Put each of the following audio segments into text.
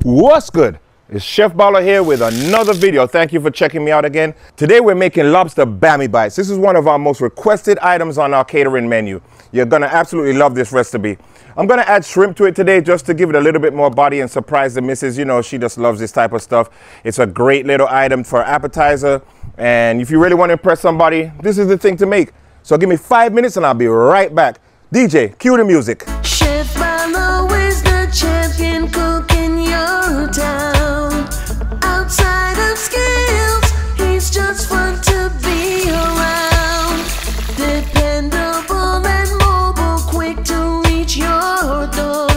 What's good? It's Chef Baller here with another video. Thank you for checking me out again. Today we're making lobster Bammy bites. This is one of our most requested items on our catering menu. You're gonna absolutely love this recipe. I'm gonna add shrimp to it today just to give it a little bit more body and surprise the missus. You know, she just loves this type of stuff. It's a great little item for appetizer. And if you really want to impress somebody, this is the thing to make. So give me 5 minutes and I'll be right back. DJ, cue the music. Chef Baller is the champion cook in your town. Outside of skills, he's just fun to be around. Dependable and mobile, quick to reach your door.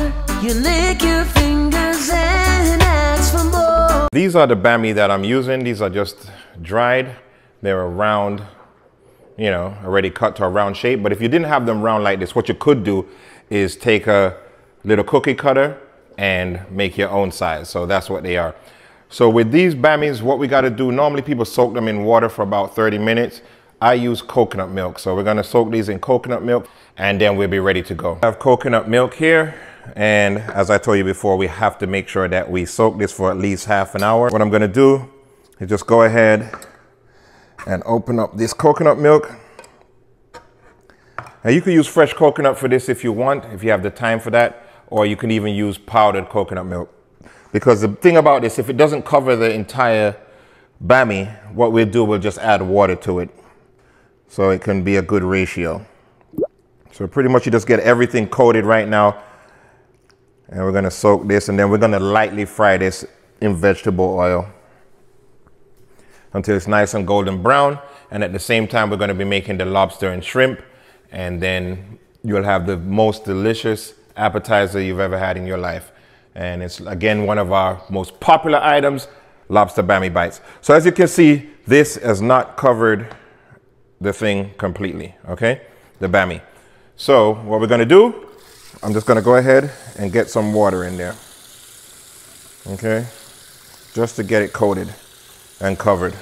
You lick your fingers and ask for more. These are the Bammy that I'm using. These are just dried. They're a round, you know, already cut to a round shape. But if you didn't have them round like this, what you could do is take a little cookie cutter and make your own size. So that's what they are. So with these Bammys, what we got to do, normally people soak them in water for about 30 minutes. I use coconut milk. So we're going to soak these in coconut milk and then we'll be ready to go. I have coconut milk here. And as I told you before, we have to make sure that we soak this for at least half an hour. What I'm going to do is just go ahead and open up this coconut milk. Now you can use fresh coconut for this if you want, if you have the time for that, or you can even use powdered coconut milk. Because the thing about this, if it doesn't cover the entire Bammy, what we'll do, we'll just add water to it. So it can be a good ratio. So pretty much you just get everything coated right now. And we're gonna soak this and then we're gonna lightly fry this in vegetable oil until it's nice and golden brown. And at the same time, we're gonna be making the lobster and shrimp. And then you'll have the most delicious appetizer you've ever had in your life. And it's, again, one of our most popular items, lobster Bammy bites. So as you can see, this has not covered the thing completely, okay? The Bammy. So what we're gonna do, I'm just gonna go ahead and get some water in there, okay? Just to get it coated and covered.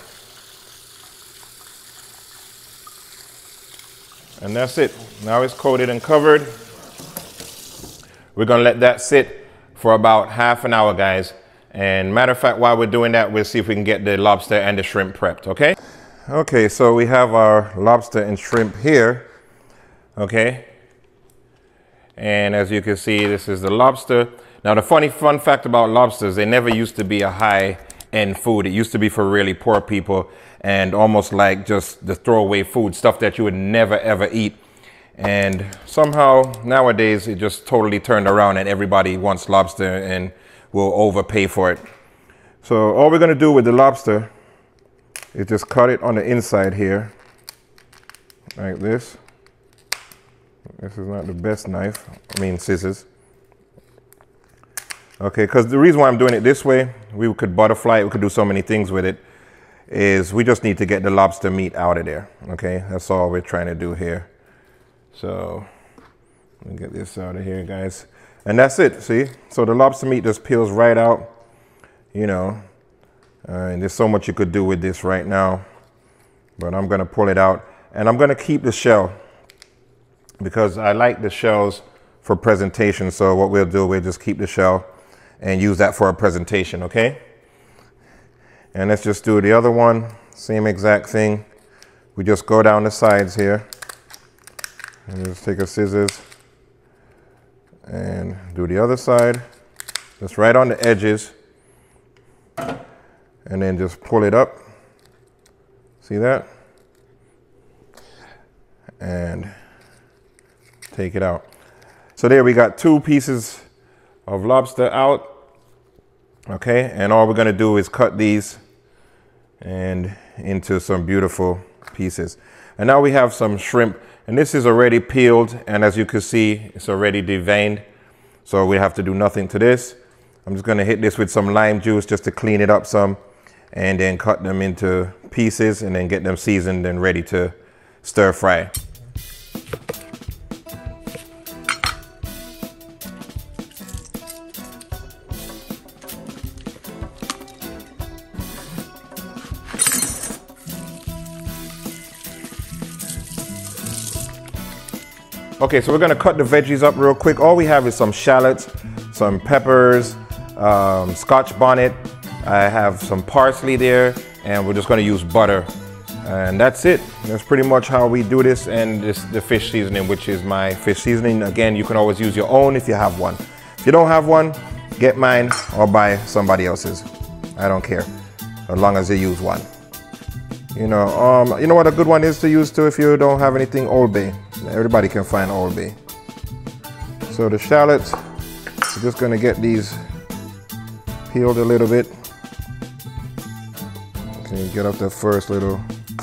And that's it. Now it's coated and covered. We're gonna let that sit for about half an hour, guys. And matter of fact, while we're doing that, we'll see if we can get the lobster and the shrimp prepped, okay? Okay, so we have our lobster and shrimp here, okay? And as you can see, this is the lobster. Now the fun fact about lobsters, they never used to be a high-end food. It used to be for really poor people and almost like just the throwaway food, stuff that you would never ever eat. And somehow nowadays it just totally turned around and everybody wants lobster and will overpay for it. So all we're gonna do with the lobster is just cut it on the inside here, like this. This is not the best knife, I mean scissors. Okay, because the reason why I'm doing it this way, we could butterfly it, we could do so many things with it, is we just need to get the lobster meat out of there, okay? That's all we're trying to do here. So, let me get this out of here, guys. And that's it, see? So the lobster meat just peels right out, you know. And there's so much you could do with this right now. But I'm gonna pull it out. And I'm gonna keep the shell because I like the shells for presentation. So what we'll do, we'll just keep the shell and use that for a presentation, okay? And let's just do the other one, same exact thing. We just go down the sides here. And just take a scissors and do the other side. Just right on the edges. And then just pull it up. See that? And take it out. So there we got 2 pieces of lobster out. Okay, and all we're gonna do is cut these and into some beautiful pieces. And now we have some shrimp, and this is already peeled, and as you can see, it's already deveined. So we have to do nothing to this. I'm just gonna hit this with some lime juice just to clean it up some, and then cut them into pieces and then get them seasoned and ready to stir fry. Okay, so we're gonna cut the veggies up real quick. All we have is some shallots, some peppers, Scotch bonnet. I have some parsley there, and we're just going to use butter. And that's it. That's pretty much how we do this. And this the fish seasoning, which is my fish seasoning. Again, you can always use your own if you have one. If you don't have one, get mine or buy somebody else's. I don't care, as long as you use one. You know what a good one is to use too if you don't have anything? Old Bay. Everybody can find Old Bay. So the shallots, we're just gonna get these peeled a little bit. Okay, get up the first little.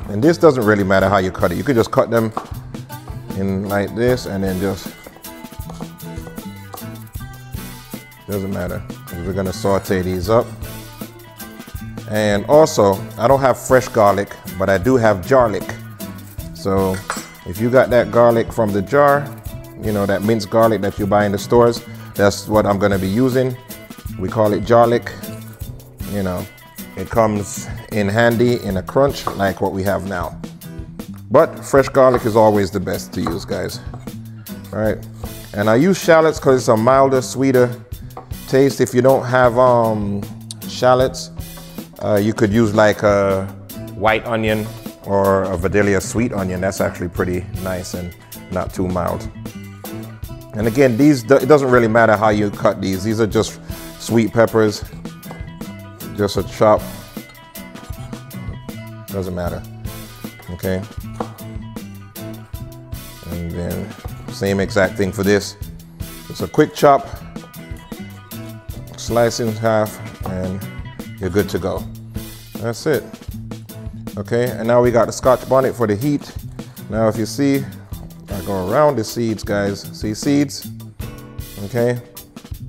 And this doesn't really matter how you cut it. You could just cut them in like this and then just, doesn't matter. We're gonna saute these up. And also, I don't have fresh garlic, but I do have jarlic. So if you got that garlic from the jar, you know, that minced garlic that you buy in the stores, that's what I'm gonna be using. We call it jarlic. You know, it comes in handy in a crunch like what we have now. But fresh garlic is always the best to use, guys. All right, and I use shallots because it's a milder, sweeter taste. If you don't have shallots, you could use like a white onion or a Vidalia sweet onion. That's actually pretty nice and not too mild. And again, these, it doesn't really matter how you cut these. These are just sweet peppers, just a chop. Doesn't matter. Okay. And then same exact thing for this. Just a quick chop, slice in half, and you're good to go. That's it. Okay, and now we got the Scotch bonnet for the heat. Now if you see, I go around the seeds, guys. See seeds? Okay,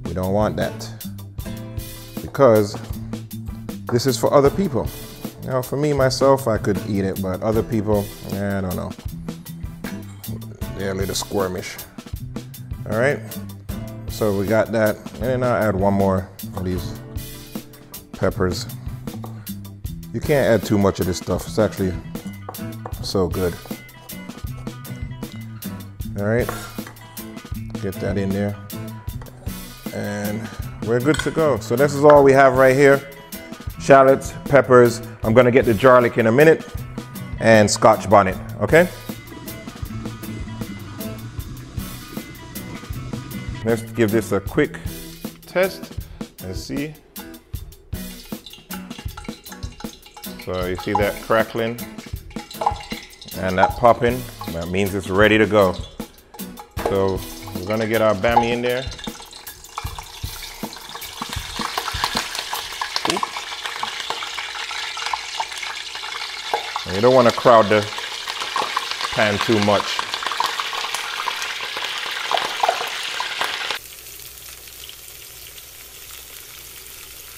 we don't want that because this is for other people. Now for me, myself, I could eat it, but other people, I don't know. They're a little squirmish. All right, so we got that, and then I'll add one more of these peppers. You can't add too much of this stuff. It's actually so good. All right, get that in there, and we're good to go. So this is all we have right here. Shallots, peppers. I'm gonna get the garlic in a minute, and Scotch bonnet, okay? Let's give this a quick test and see. So you see that crackling and that popping, that means it's ready to go. So we're gonna get our Bammy in there. And you don't want to crowd the pan too much.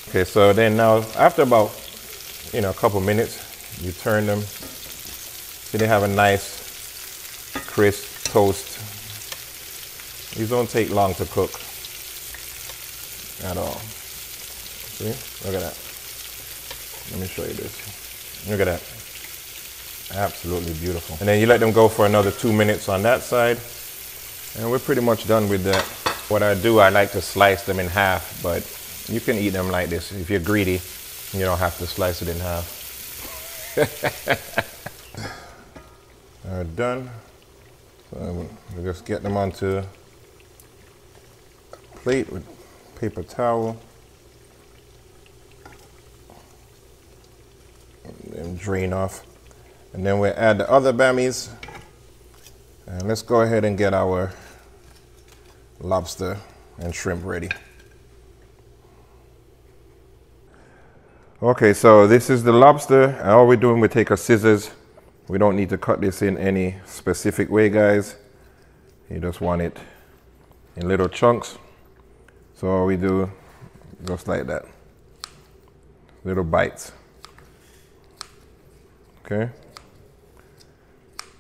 Okay, so then now after about, you know, a couple minutes, you turn them. See, they have a nice crisp toast. These don't take long to cook at all. See, look at that. Let me show you this. Look at that. Absolutely beautiful. And then you let them go for another 2 minutes on that side, and we're pretty much done with that. What I do, I like to slice them in half, but you can eat them like this. If you're greedy, you don't have to slice it in half. They're done. So we just get them onto a plate with paper towel. And drain off. And then we'll add the other Bammies. And let's go ahead and get our lobster and shrimp ready. Okay, so this is the lobster, and all we're doing, we take our scissors. We don't need to cut this in any specific way, guys. You just want it in little chunks. So all we do, just like that. Little bites. Okay.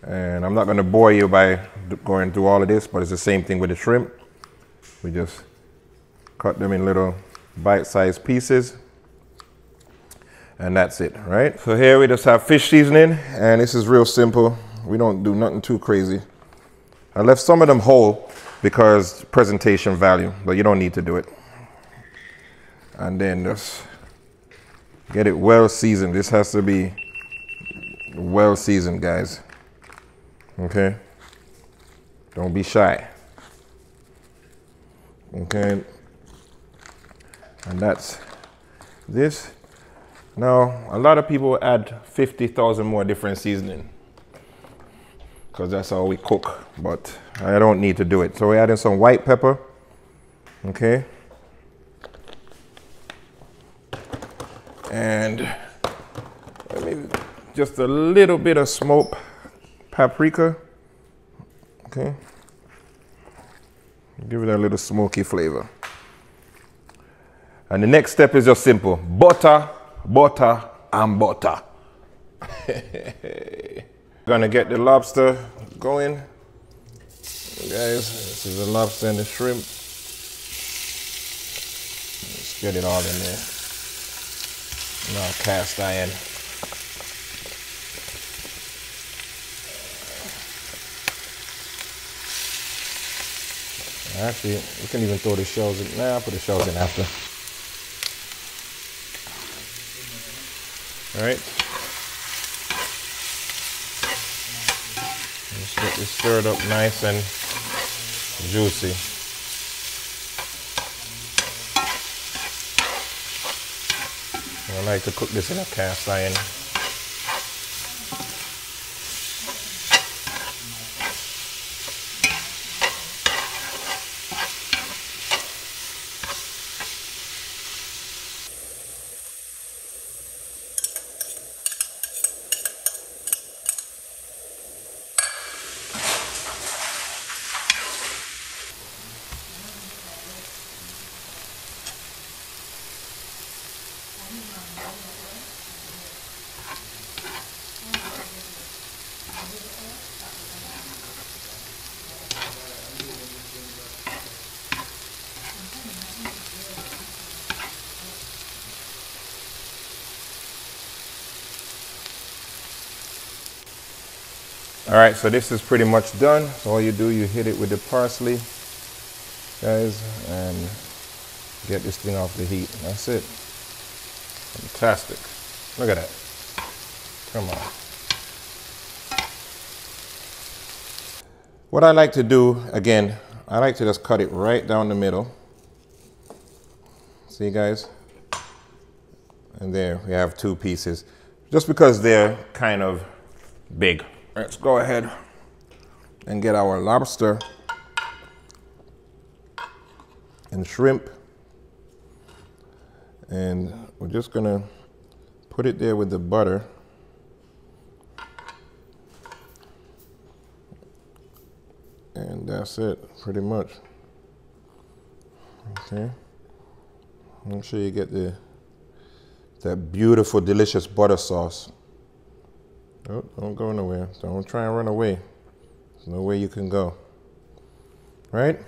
And I'm not gonna bore you by going through all of this, but it's the same thing with the shrimp. We just cut them in little bite-sized pieces. And that's it, right? So here we just have fish seasoning, and this is real simple. We don't do nothing too crazy. I left some of them whole because presentation value, but you don't need to do it. and then just get it well seasoned. This has to be well seasoned, guys. Okay? Don't be shy. Okay? And that's this. Now, a lot of people add 50,000 more different seasoning because that's how we cook, but I don't need to do it. So we're adding some white pepper. Okay? And maybe just a little bit of smoked paprika. Okay? Give it a little smoky flavor. And the next step is just simple. Butter, butter, and butter. Gonna get the lobster going. Guys, this is the lobster and the shrimp. Let's get it all in there. Now cast iron. Actually, we can even throw the shells in. Nah, I'll put the shells in after. All right. Let's get this stirred up nice and juicy. I like to cook this in a cast iron. All right, so this is pretty much done. So all you do, you hit it with the parsley, guys, and get this thing off the heat. That's it. Fantastic. Look at that. Come on. What I like to do, again, I like to just cut it right down the middle. See, guys? And there, we have two pieces. Just because they're kind of big. Let's go ahead and get our lobster and shrimp. And we're just gonna put it there with the butter. And that's it, pretty much. Okay. Make sure you get that beautiful, delicious butter sauce. Oh, don't go nowhere. Don't try and run away. There's no way you can go. Right?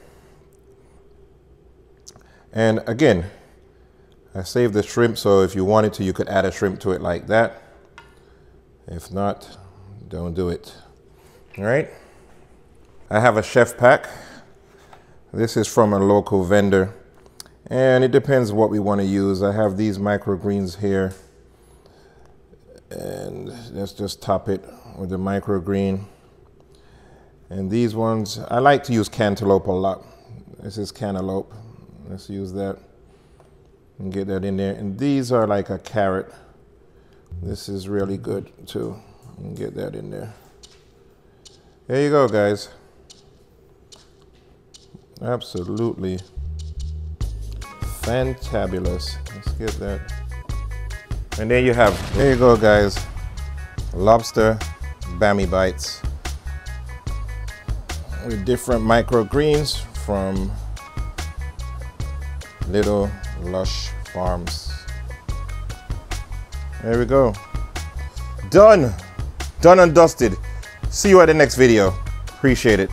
And again, I saved the shrimp, so if you wanted to, you could add a shrimp to it like that. If not, don't do it. All right? I have a chef pack. This is from a local vendor. And it depends what we want to use. I have these microgreens here. And let's just top it with the microgreen. And these ones, I like to use cantaloupe a lot. This is cantaloupe. Let's use that and get that in there. And these are like a carrot. This is really good too. And get that in there. There you go, guys. Absolutely fantabulous. Let's get that. And there you have, there you go, guys. Lobster Bammy bites with different microgreens from Little Lush Farms. There we go. Done. Done and dusted. See you at the next video. Appreciate it.